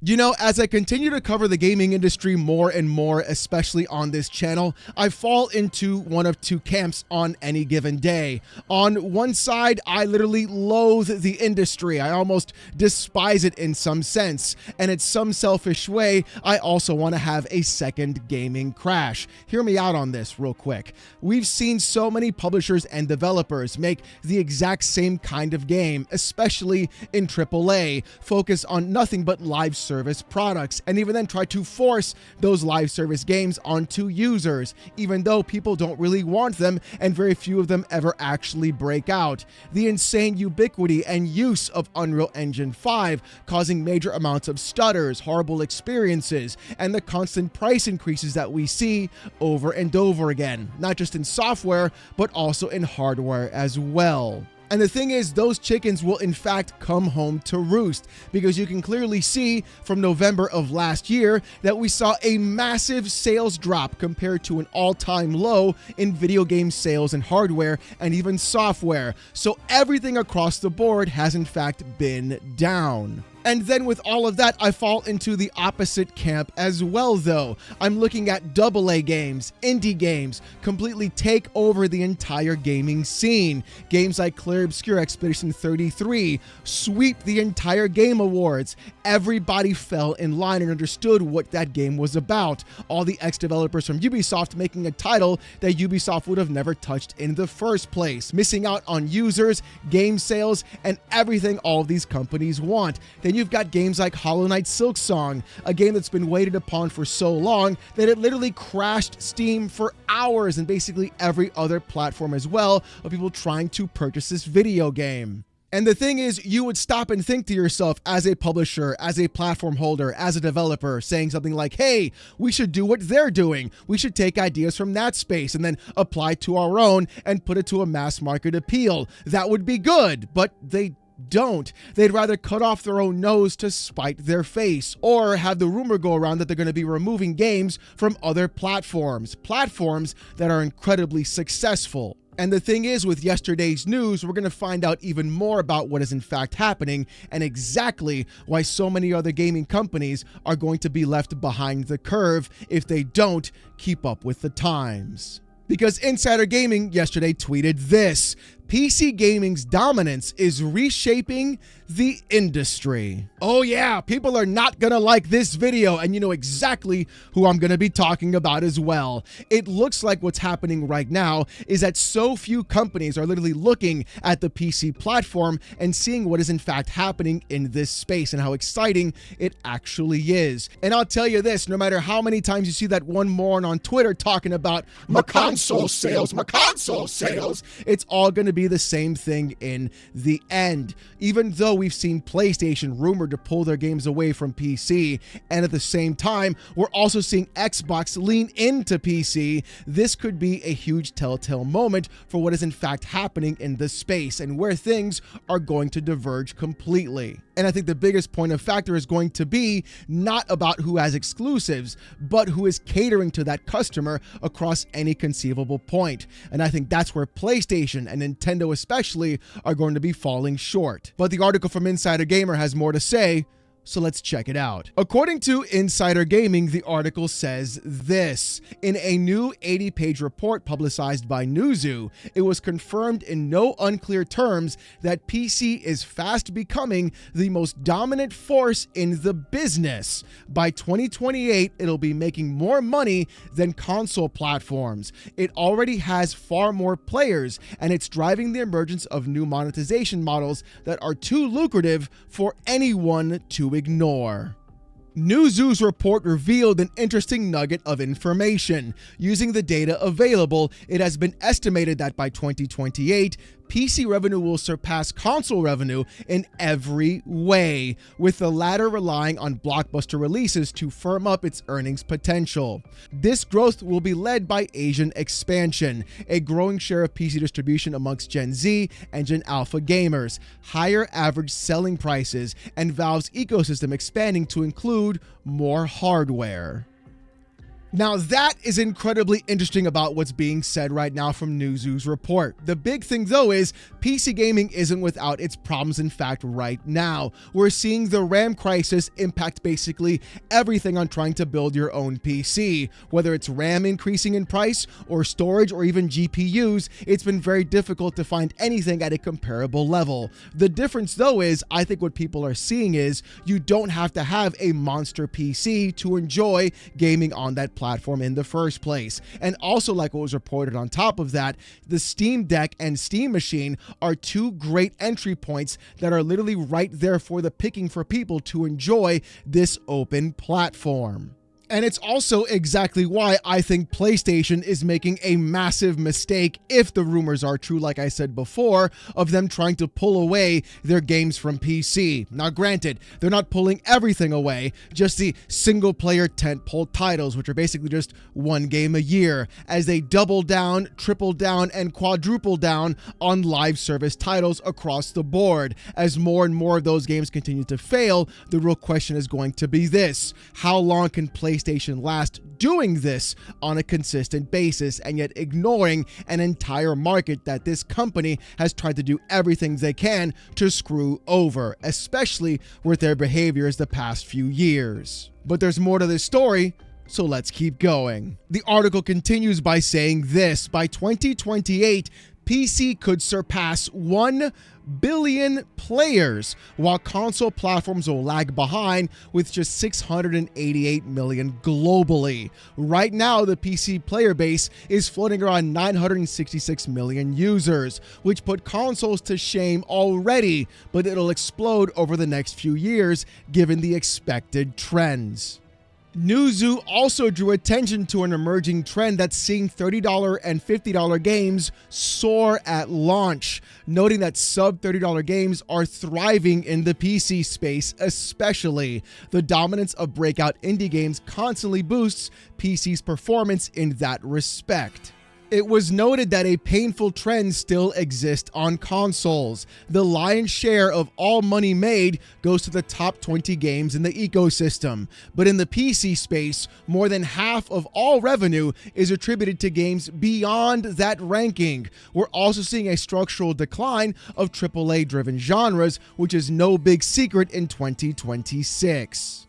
You know, as I continue to cover the gaming industry more and more, especially on this channel, I fall into one of two camps on any given day. On one side, I literally loathe the industry. I almost despise it in some sense. And in some selfish way, I also want to have a second gaming crash. Hear me out on this real quick. We've seen so many publishers and developers make the exact same kind of game, especially in AAA, focus on nothing but live service products, and even then try to force those live service games onto users, even though people don't really want them and very few of them ever actually break out. The insane ubiquity and use of Unreal Engine 5 causing major amounts of stutters, horrible experiences, and the constant price increases that we see over and over again, not just in software, but also in hardware as well. And the thing is, those chickens will in fact come home to roost, because you can clearly see from November of last year that we saw a massive sales drop compared to an all-time low in video game sales and hardware and even software. So everything across the board has in fact been down. And then with all of that, I fall into the opposite camp as well, though. I'm looking at AA games, indie games, completely take over the entire gaming scene. Games like Clear Obscure Expedition 33 sweep the entire Game Awards. Everybody fell in line and understood what that game was about. All the ex-developers from Ubisoft making a title that Ubisoft would have never touched in the first place, missing out on users, game sales, and everything all of these companies want. Then you've got games like Hollow Knight Silksong, a game that's been waited upon for so long that it literally crashed Steam for hours and basically every other platform as well of people trying to purchase this video game. And the thing is, you would stop and think to yourself as a publisher, as a platform holder, as a developer, saying something like, hey, we should do what they're doing. We should take ideas from that space and then apply to our own and put it to a mass market appeal. That would be good, but they don't. They'd rather cut off their own nose to spite their face, or have the rumor go around that they're going to be removing games from other platforms that are incredibly successful. And the thing is, with yesterday's news, we're going to find out even more about what is in fact happening and exactly why so many other gaming companies are going to be left behind the curve if they don't keep up with the times. Because Insider Gaming yesterday tweeted this: PC gaming's dominance is reshaping the industry. Oh yeah, people are not gonna like this video, and you know exactly who I'm gonna be talking about as well. It looks like what's happening right now is that so few companies are literally looking at the PC platform and seeing what is in fact happening in this space and how exciting it actually is. And I'll tell you this, no matter how many times you see that one moron on Twitter talking about my console sales, it's all gonna be the same thing in the end. Even though we've seen PlayStation rumored to pull their games away from PC, and at the same time we're also seeing Xbox lean into PC, this could be a huge telltale moment for what is in fact happening in this space and where things are going to diverge completely. And I think the biggest point of factor is going to be not about who has exclusives, but who is catering to that customer across any conceivable point. And I think that's where PlayStation and Nintendo especially are going to be falling short. But the article from Insider Gamer has more to say, so let's check it out. According to Insider Gaming, the article says this: in a new 80-page report publicized by Newzoo, it was confirmed in no unclear terms that PC is fast becoming the most dominant force in the business. By 2028, it'll be making more money than console platforms. It already has far more players, and it's driving the emergence of new monetization models that are too lucrative for anyone to ignore. Newzoo's report revealed an interesting nugget of information. Using the data available, it has been estimated that by 2028, PC revenue will surpass console revenue in every way, with the latter relying on blockbuster releases to firm up its earnings potential. This growth will be led by Asian expansion, a growing share of PC distribution amongst Gen Z and Gen Alpha gamers, higher average selling prices, and Valve's ecosystem expanding to include more hardware. Now that is incredibly interesting about what's being said right now from Newzoo's report. The big thing though is PC gaming isn't without its problems. In fact, right now, we're seeing the RAM crisis impact basically everything on trying to build your own PC. Whether it's RAM increasing in price or storage or even GPUs, it's been very difficult to find anything at a comparable level. The difference though is I think what people are seeing is you don't have to have a monster PC to enjoy gaming on that platform in the first place. And also, like what was reported on top of that, the Steam Deck and Steam Machine are two great entry points that are literally right there for the picking for people to enjoy this open platform. And it's also exactly why I think PlayStation is making a massive mistake, if the rumors are true, like I said before, of them trying to pull away their games from PC. Now, granted, they're not pulling everything away, just the single-player tentpole titles, which are basically just one game a year, as they double down, triple down, and quadruple down on live service titles across the board. As more and more of those games continue to fail, the real question is going to be this: how long can PlayStation last doing this on a consistent basis and yet ignoring an entire market that this company has tried to do everything they can to screw over, especially with their behaviors the past few years? But there's more to this story, so let's keep going. The article continues by saying this: by 2028, PC could surpass 1 billion players, while console platforms will lag behind with just 688 million globally. Right now, the PC player base is floating around 966 million users, which put consoles to shame already, but it'll explode over the next few years given the expected trends. Newzoo also drew attention to an emerging trend that's seeing $30 and $50 games soar at launch, noting that sub-$30 games are thriving in the PC space especially. The dominance of breakout indie games constantly boosts PC's performance in that respect. It was noted that a painful trend still exists on consoles. The lion's share of all money made goes to the top 20 games in the ecosystem. But in the PC space, more than half of all revenue is attributed to games beyond that ranking. We're also seeing a structural decline of AAA-driven genres, which is no big secret in 2026.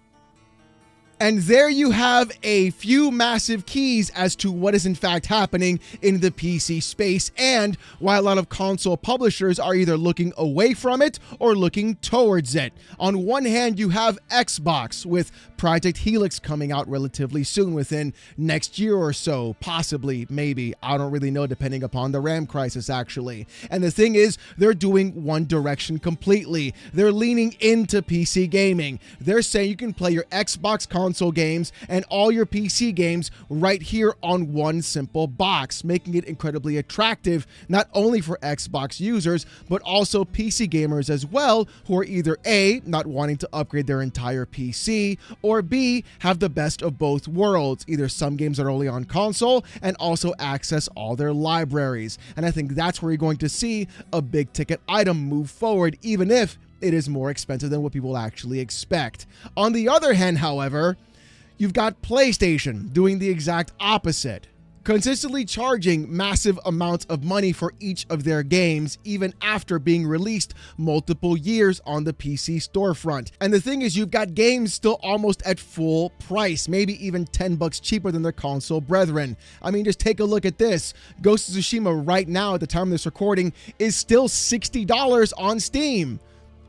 And there you have a few massive keys as to what is in fact happening in the PC space and why a lot of console publishers are either looking away from it or looking towards it. On one hand, you have Xbox with Project Helix coming out relatively soon, within next year or so, possibly, maybe. I don't really know, depending upon the RAM crisis, actually. And the thing is, they're doing one direction completely. They're leaning into PC gaming. They're saying you can play your Xbox console games and all your PC games right here on one simple box, making it incredibly attractive not only for Xbox users but also PC gamers as well, who are either A, not wanting to upgrade their entire PC, or B, have the best of both worlds, either some games that are only on console and also access all their libraries. And I think that's where you're going to see a big ticket item move forward, even if it is more expensive than what people actually expect. On the other hand, however, you've got PlayStation doing the exact opposite, consistently charging massive amounts of money for each of their games, even after being released multiple years on the PC storefront. And the thing is, you've got games still almost at full price, maybe even $10 cheaper than their console brethren. I mean, just take a look at this. Ghost of Tsushima right now, at the time of this recording, is still $60 on Steam.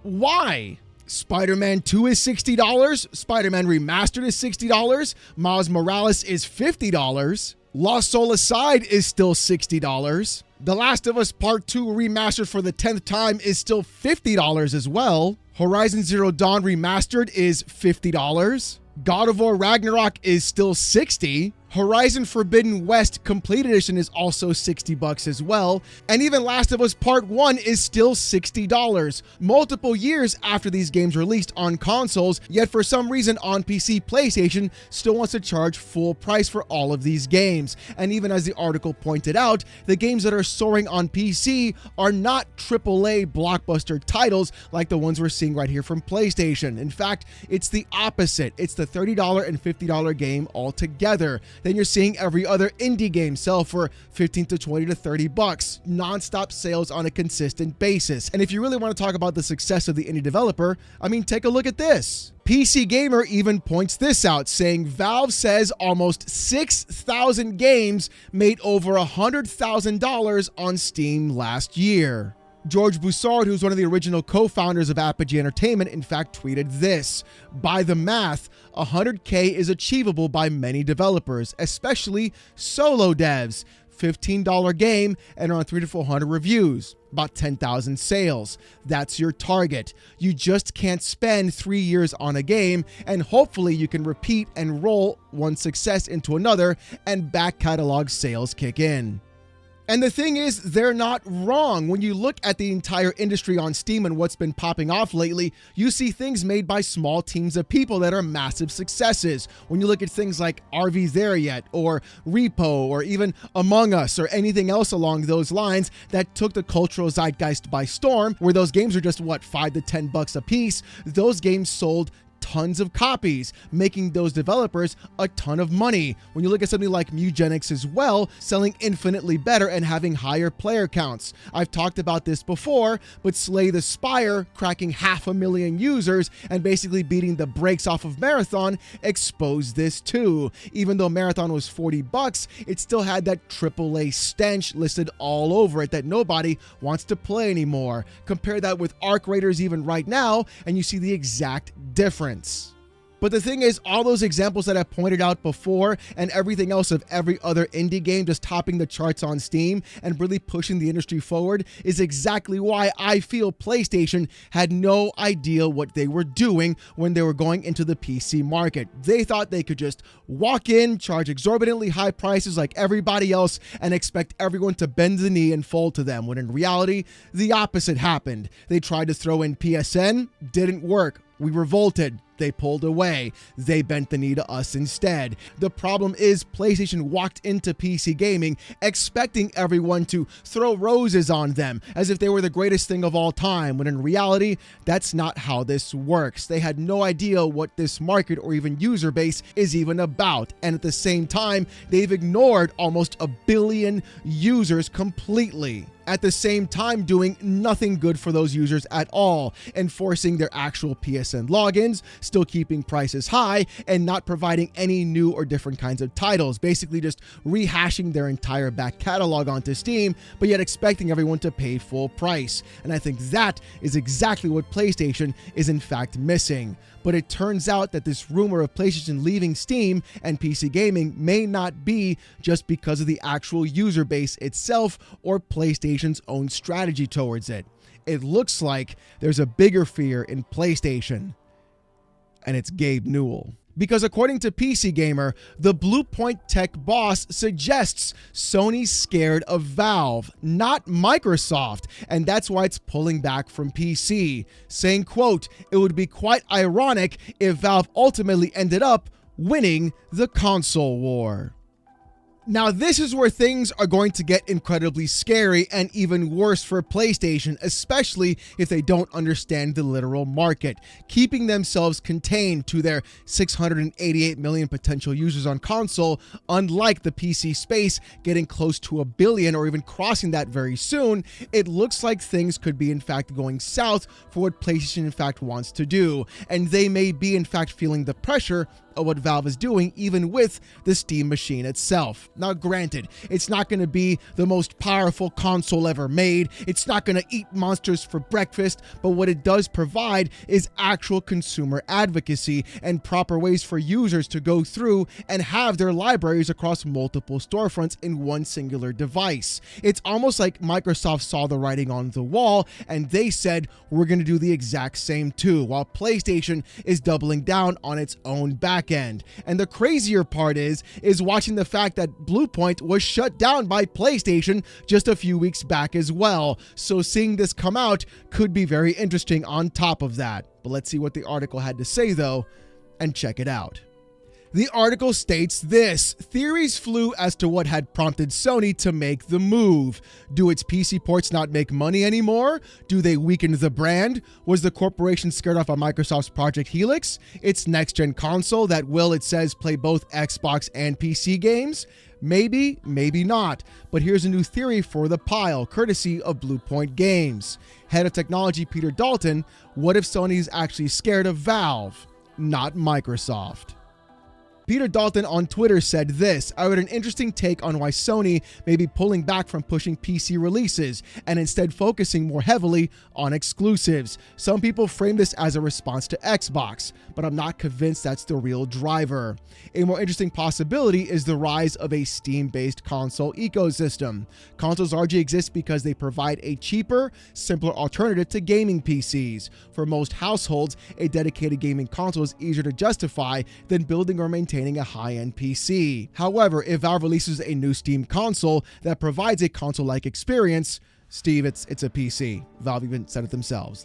Why? Spider-Man 2 is $60, Spider-Man Remastered is $60, Miles Morales is $50, Lost Soul Aside is still $60, The Last of Us Part 2 Remastered for the 10th time is still $50 as well, Horizon Zero Dawn Remastered is $50, God of War Ragnarok is still $60, Horizon Forbidden West Complete Edition is also $60 as well, and even Last of Us Part 1 is still $60, multiple years after these games released on consoles, yet for some reason on PC, PlayStation still wants to charge full price for all of these games. And even as the article pointed out, the games that are soaring on PC are not AAA blockbuster titles like the ones we're seeing right here from PlayStation. In fact, it's the opposite. It's the $30 and $50 game altogether. then you're seeing every other indie game sell for 15 to 20 to 30 bucks, non-stop sales on a consistent basis. And if you really want to talk about the success of the indie developer, I mean, take a look at this. PC Gamer even points this out, saying Valve says almost 6,000 games made over $100,000 on Steam last year. George Boussard, who's one of the original co-founders of Apogee Entertainment, in fact tweeted this: by the math, 100K is achievable by many developers, especially solo devs. $15 game and around 300 to 400 reviews, about 10,000 sales. That's your target. You just can't spend 3 years on a game, and hopefully you can repeat and roll one success into another and back catalog sales kick in. And the thing is, they're not wrong. When you look at the entire industry on Steam and what's been popping off lately, you see things made by small teams of people that are massive successes. When you look at things like Are We There Yet, or Repo, or even Among Us, or anything else along those lines that took the cultural zeitgeist by storm, where those games are just, what, $5 to $10 a piece, those games sold tons of copies, making those developers a ton of money. When you look at something like Mugenics as well, selling infinitely better and having higher player counts. I've talked about this before, but Slay the Spire cracking 500,000 users and basically beating the brakes off of Marathon exposed this too. Even though Marathon was $40, it still had that AAA stench listed all over it that nobody wants to play anymore. Compare that with Arc Raiders even right now, and you see the exact difference. But the thing is, all those examples that I pointed out before and everything else of every other indie game just topping the charts on Steam and really pushing the industry forward is exactly why I feel PlayStation had no idea what they were doing when they were going into the PC market. They thought they could just walk in, charge exorbitantly high prices like everybody else, and expect everyone to bend the knee and fold to them, when in reality, the opposite happened. They tried to throw in PSN, didn't work. We revolted. They pulled away. They bent the knee to us instead. The problem is PlayStation walked into PC gaming expecting everyone to throw roses on them as if they were the greatest thing of all time, when in reality, that's not how this works. They had no idea what this market or even user base is even about. And at the same time, they've ignored almost 1 billion users completely. At the same time, doing nothing good for those users at all, enforcing their actual PSN logins, still keeping prices high, and not providing any new or different kinds of titles, basically just rehashing their entire back catalog onto Steam, but yet expecting everyone to pay full price. And I think that is exactly what PlayStation is in fact missing. But it turns out that this rumor of PlayStation leaving Steam and PC gaming may not be just because of the actual user base itself or PlayStation's own strategy towards it. It looks like there's a bigger fear in PlayStation, and it's Gabe Newell. Because according to PC Gamer, the Bluepoint Tech boss suggests Sony's scared of Valve, not Microsoft, and that's why it's pulling back from PC, saying, quote, "It would be quite ironic if Valve ultimately ended up winning the console war." Now, this is where things are going to get incredibly scary and even worse for PlayStation, especially if they don't understand the literal market. Keeping themselves contained to their 688 million potential users on console, unlike the PC space getting close to 1 billion or even crossing that very soon, it looks like things could be in fact going south for what PlayStation in fact wants to do. And they may be in fact feeling the pressure of what Valve is doing, even with the Steam machine itself. Now, granted, it's not going to be the most powerful console ever made. It's not going to eat monsters for breakfast, but what it does provide is actual consumer advocacy and proper ways for users to go through and have their libraries across multiple storefronts in one singular device. It's almost like Microsoft saw the writing on the wall and they said, we're going to do the exact same too, while PlayStation is doubling down on its own back end. And the crazier part is watching the fact that Bluepoint was shut down by PlayStation just a few weeks back as well. So seeing this come out could be very interesting on top of that. But let's see what the article had to say though, and check it out. The article states this: theories flew as to what had prompted Sony to make the move. Do its PC ports not make money anymore? Do they weaken the brand? Was the corporation scared off by Microsoft's Project Helix, its next-gen console that will, it says, play both Xbox and PC games? Maybe, maybe not. But here's a new theory for the pile, courtesy of Blue Point Games. Head of Technology Peter Dalton: what if Sony is actually scared of Valve, not Microsoft? Peter Dalton on Twitter said this: I read an interesting take on why Sony may be pulling back from pushing PC releases and instead focusing more heavily on exclusives. Some people frame this as a response to Xbox, but I'm not convinced that's the real driver. A more interesting possibility is the rise of a Steam-based console ecosystem. Consoles largely exist because they provide a cheaper, simpler alternative to gaming PCs. For most households, a dedicated gaming console is easier to justify than building or maintaining a high-end PC. However, if Valve releases a new Steam console that provides a console-like experience, Steve, it's a PC. Valve even said it themselves.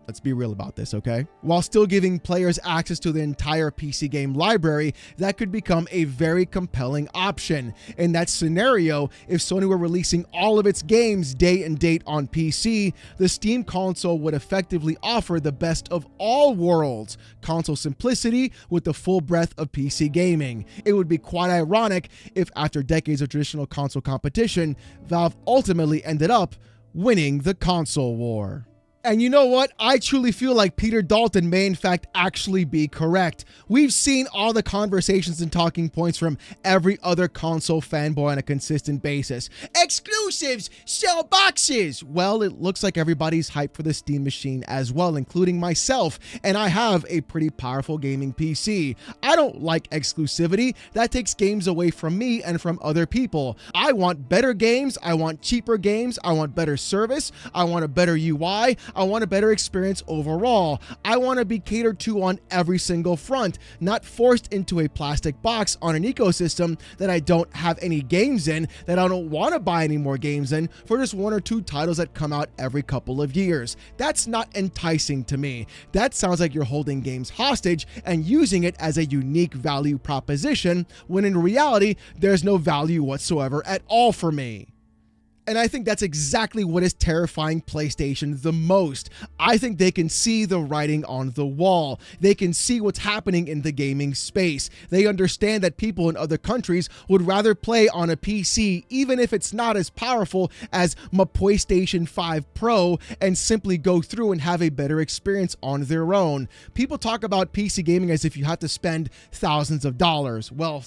Let's be real about this, okay? While still giving players access to the entire PC game library, that could become a very compelling option. In that scenario, if Sony were releasing all of its games day and date on PC, the Steam console would effectively offer the best of all worlds: console simplicity with the full breadth of PC gaming. It would be quite ironic if, after decades of traditional console competition, Valve ultimately ended up winning the console war. And you know what? I truly feel like Peter Dalton may in fact actually be correct. We've seen all the conversations and talking points from every other console fanboy on a consistent basis. Exclusives! Sell boxes! Well, it looks like everybody's hyped for the Steam machine as well, including myself, and I have a pretty powerful gaming PC. I don't like exclusivity. That takes games away from me and from other people. I want better games, I want cheaper games, I want better service, I want a better UI, I want a better experience overall. I want to be catered to on every single front, not forced into a plastic box on an ecosystem that I don't have any games in, that I don't want to buy any more games in for just one or two titles that come out every couple of years. That's not enticing to me. That sounds like you're holding games hostage and using it as a unique value proposition, when in reality, there's no value whatsoever at all for me. And I think that's exactly what is terrifying PlayStation the most. I think they can see the writing on the wall. They can see what's happening in the gaming space. They understand that people in other countries would rather play on a PC, even if it's not as powerful as my PlayStation 5 Pro, and simply go through and have a better experience on their own. People talk about PC gaming as if you have to spend thousands of dollars. Well,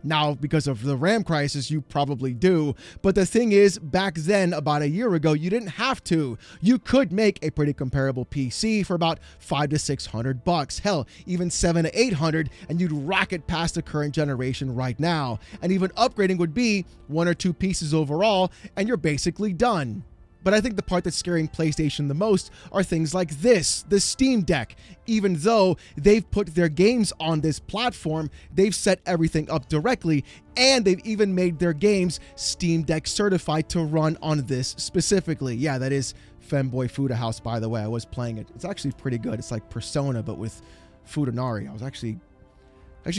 now, because of the RAM crisis, you probably do. But the thing is, back then, about a year ago, you didn't have to. You could make a pretty comparable PC for about $500 to $600. Hell, even $700 to $800, and you'd rocket past the current generation right now. And even upgrading would be one or two pieces overall, and you're basically done. But I think the part that's scaring PlayStation the most are things like this, the Steam Deck. Even though they've put their games on this platform, they've set everything up directly, and they've even made their games Steam Deck certified to run on this specifically. Yeah, that is Femboy Fuda House, by the way. I was playing it. It's actually pretty good. It's like Persona, but with Futanari. I was actually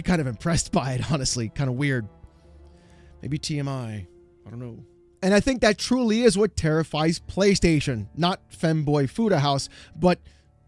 kind of impressed by it, honestly. Kind of weird. Maybe TMI. I don't know. And I think that truly is what terrifies PlayStation. Not Femboy Fuda House, but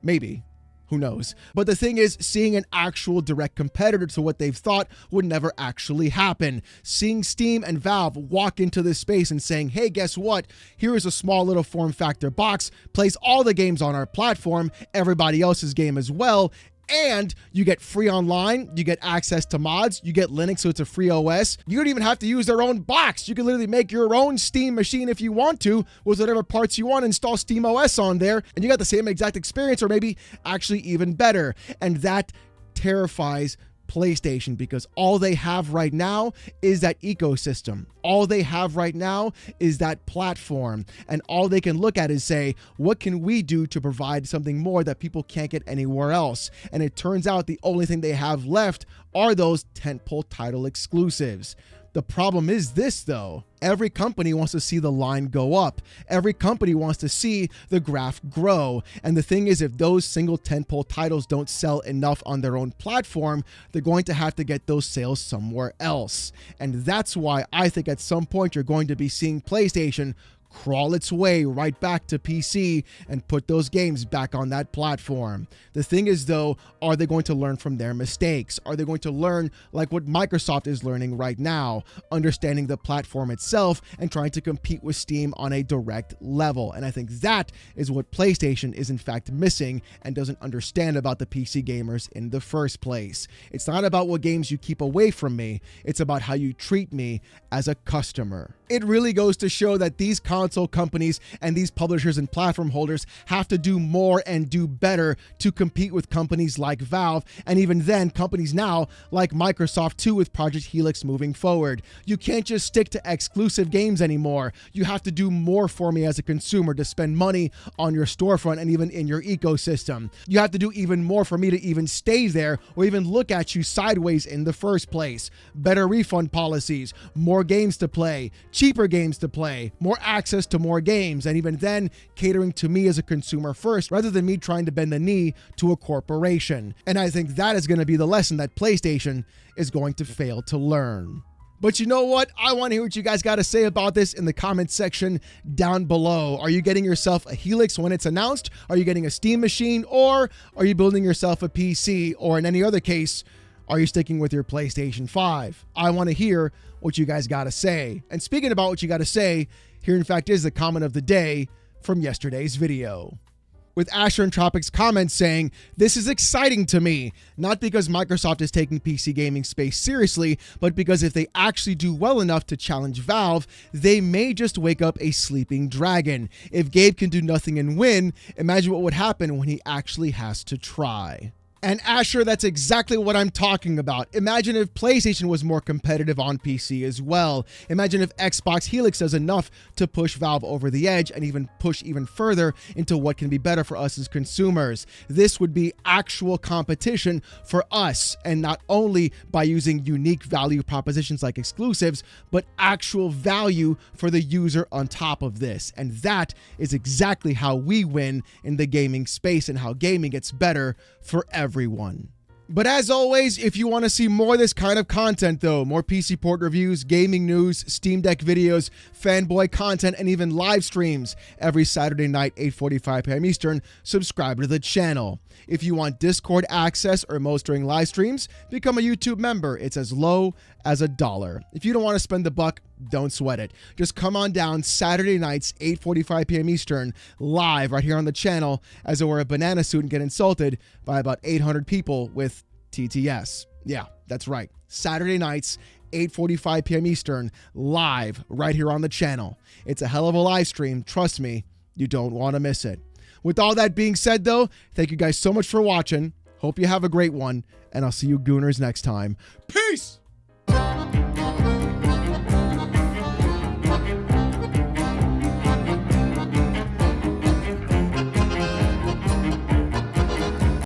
maybe. Who knows? But the thing is, seeing an actual direct competitor to what they've thought would never actually happen. Seeing Steam and Valve walk into this space and saying, hey, guess what? Here is a small little form factor box, plays all the games on our platform, everybody else's game as well, and you get free online, you get access to mods, you get Linux, so it's a free OS. You don't even have to use their own box. You can literally make your own Steam machine if you want to, with whatever parts you want, install Steam OS on there, and you got the same exact experience, or maybe actually even better. And that terrifies PlayStation, because all they have right now is that ecosystem. All they have right now is that platform, and all they can look at is say, what can we do to provide something more that people can't get anywhere else? And it turns out the only thing they have left are those tentpole title exclusives. The problem is this though. Every company wants to see the line go up. Every company wants to see the graph grow. And the thing is, if those single tentpole titles don't sell enough on their own platform, they're going to have to get those sales somewhere else. And that's why I think at some point you're going to be seeing PlayStation crawl its way right back to PC and put those games back on that platform. The thing is though, are they going to learn from their mistakes? Are they going to learn like what Microsoft is learning right now, understanding the platform itself and trying to compete with Steam on a direct level? And I think that is what PlayStation is in fact missing and doesn't understand about the PC gamers in the first place. It's not about what games you keep away from me, it's about how you treat me as a customer. It really goes to show that these console companies and these publishers and platform holders have to do more and do better to compete with companies like Valve, and even then companies now like Microsoft too, with Project Helix moving forward. You can't just stick to exclusive games anymore. You have to do more for me as a consumer to spend money on your storefront and even in your ecosystem. You have to do even more for me to even stay there or even look at you sideways in the first place. Better refund policies, more games to play, cheaper games to play, more access to more games, and even then catering to me as a consumer first rather than me trying to bend the knee to a corporation. And I think that is going to be the lesson that PlayStation is going to fail to learn. But you know what? I want to hear what you guys got to say about this in the comment section down below. Are you getting yourself a Helix when it's announced? Are you getting a Steam machine? Or are you building yourself a PC? Or in any other case, are you sticking with your PlayStation 5? I want to hear what you guys got to say. And speaking about what you got to say, here in fact is the comment of the day from yesterday's video. With Asher and Tropics comments saying, "This is exciting to me, not because Microsoft is taking PC gaming space seriously, but because if they actually do well enough to challenge Valve, they may just wake up a sleeping dragon. If Gabe can do nothing and win, imagine what would happen when he actually has to try." And Asher, that's exactly what I'm talking about. Imagine if PlayStation was more competitive on PC as well. Imagine if Xbox Helix does enough to push Valve over the edge and even push even further into what can be better for us as consumers. This would be actual competition for us, and not only by using unique value propositions like exclusives, but actual value for the user on top of this. And that is exactly how we win in the gaming space and how gaming gets better for everyone. But as always, if you want to see more of this kind of content though, more PC port reviews, gaming news, Steam Deck videos, fanboy content, and even live streams every Saturday night, 8:45 p.m. Eastern, subscribe to the channel. If you want Discord access or most during live streams, become a YouTube member. It's as low as $1. If you don't want to spend the buck, don't sweat it. Just come on down Saturday nights, 8:45 p.m. Eastern, live right here on the channel as I wear a banana suit and get insulted by about 800 people with TTS. Yeah, that's right. Saturday nights, 8:45 p.m. Eastern, live right here on the channel. It's a hell of a live stream. Trust me, you don't want to miss it. With all that being said, though, thank you guys so much for watching. Hope you have a great one, and I'll see you gooners next time. Peace!